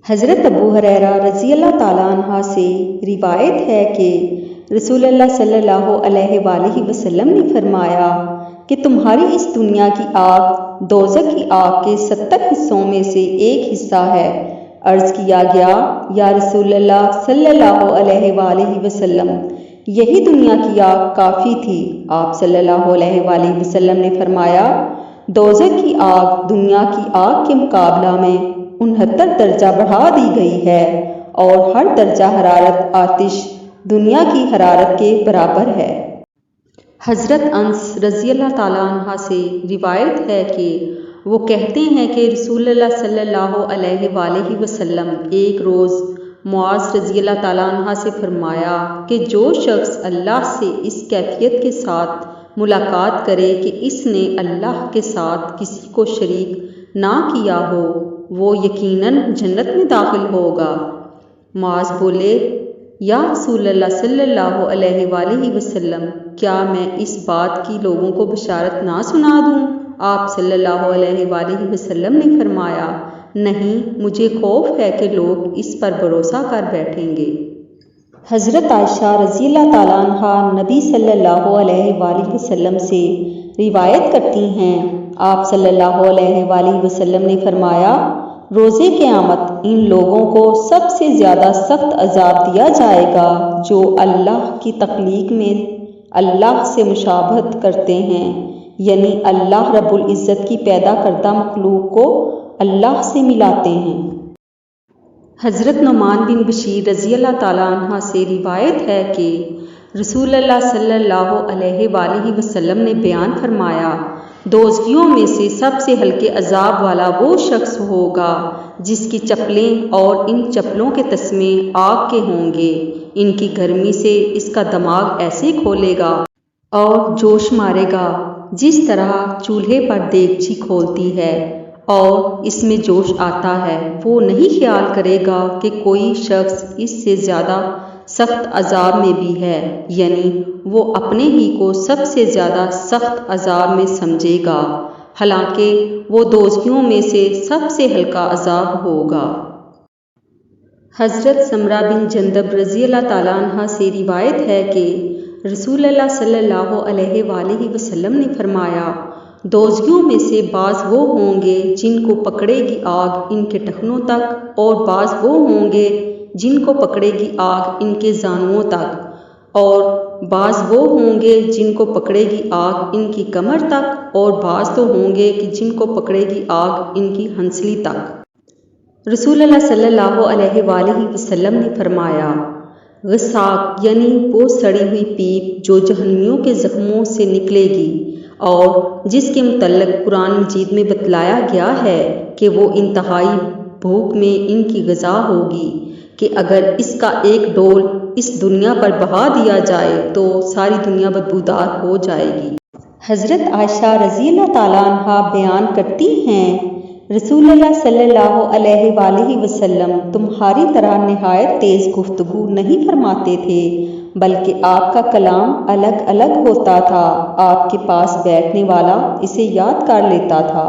حضرت ابو ہریرہ رضی اللہ تعالیٰ عنہ سے روایت ہے کہ رسول اللہ صلی اللہ علیہ وآلہ وسلم نے فرمایا کہ تمہاری اس دنیا کی آگ دوزخ کی آگ کے 70 حصوں میں سے ایک حصہ ہے۔ عرض کیا گیا، یا رسول اللہ صلی اللہ علیہ وآلہ وسلم، یہی دنیا کی آگ کافی تھی؟ آپ صلی اللہ علیہ وآلہ وسلم نے فرمایا، دوزخ کی آگ دنیا کی آگ کے مقابلہ میں 69 درجہ بڑھا دی گئی ہے، اور ہر درجہ حرارت آتش دنیا کی حرارت کے برابر ہے۔ حضرت انس رضی اللہ تعالیٰ عنہ سے روایت ہے کہ وہ کہتے ہیں کہ رسول اللہ صلی اللہ علیہ وآلہ وسلم ایک روز معاذ رضی اللہ تعالیٰ عنہ سے فرمایا کہ جو شخص اللہ سے اس کیفیت کے ساتھ ملاقات کرے کہ اس نے اللہ کے ساتھ کسی کو شریک نہ کیا ہو، وہ یقیناً جنت میں داخل ہوگا۔ معاذ بولے، یا رسول اللہ صلی اللہ علیہ وآلہ وسلم، کیا میں اس بات کی لوگوں کو بشارت نہ سنا دوں؟ آپ صلی اللہ علیہ وآلہ وسلم نے فرمایا، نہیں، مجھے خوف ہے کہ لوگ اس پر بھروسہ کر بیٹھیں گے۔ حضرت عائشہ رضی اللہ تعالیٰ عنہ نبی صلی اللہ علیہ وآلہ وسلم سے روایت کرتی ہیں، آپ صلی اللہ علیہ وآلہ وسلم نے فرمایا، روز قیامت ان لوگوں کو سب سے زیادہ سخت عذاب دیا جائے گا جو اللہ کی تخلیق میں اللہ سے مشابہت کرتے ہیں، یعنی اللہ رب العزت کی پیدا کردہ مخلوق کو اللہ سے ملاتے ہیں۔ حضرت نعمان بن بشیر رضی اللہ تعالیٰ عنہ سے روایت ہے کہ رسول اللہ صلی اللہ علیہ وآلہ وسلم نے بیان فرمایا، دوزخیوں میں سے سب سے ہلکے عذاب والا وہ شخص ہوگا جس کی چپلیں اور ان چپلوں کے تسمے آگ کے ہوں گے۔ ان کی گرمی سے اس کا دماغ ایسے کھولے گا اور جوش مارے گا جس طرح چولہے پر دیگچی کھولتی ہے اور اس میں جوش آتا ہے۔ وہ نہیں خیال کرے گا کہ کوئی شخص اس سے زیادہ سخت عذاب میں بھی ہے، یعنی وہ اپنے ہی کو سب سے زیادہ سخت عذاب میں سمجھے گا، حالانکہ وہ دوزخیوں میں سے سب سے ہلکا عذاب ہوگا۔ حضرت سمرہ بن جندب رضی اللہ تعالیٰ عنہ سے روایت ہے کہ رسول اللہ صلی اللہ علیہ وآلہ وسلم نے فرمایا، دوزخیوں میں سے بعض وہ ہوں گے جن کو پکڑے گی آگ ان کے ٹخنوں تک، اور بعض وہ ہوں گے جن کو پکڑے گی آگ ان کے زانوؤں تک، اور بعض وہ ہوں گے جن کو پکڑے گی آگ ان کی کمر تک، اور بعض تو ہوں گے کہ جن کو پکڑے گی آگ ان کی ہنسلی تک۔ رسول اللہ صلی اللہ علیہ وآلہ وسلم نے فرمایا، غساق یعنی وہ سڑی ہوئی پیپ جو جہنمیوں کے زخموں سے نکلے گی، اور جس کے متعلق قرآن مجید میں بتلایا گیا ہے کہ وہ انتہائی بھوک میں ان کی غذا ہوگی کہ اگر اس کا ایک ڈول اس دنیا پر بہا دیا جائے تو ساری دنیا بدبودار ہو جائے گی۔ حضرت عائشہ رضی اللہ تعالیٰ عنہ بیان کرتی ہیں، رسول اللہ صلی اللہ علیہ وآلہ وسلم تمہاری طرح نہایت تیز گفتگو نہیں فرماتے تھے، بلکہ آپ کا کلام الگ الگ ہوتا تھا، آپ کے پاس بیٹھنے والا اسے یاد کر لیتا تھا۔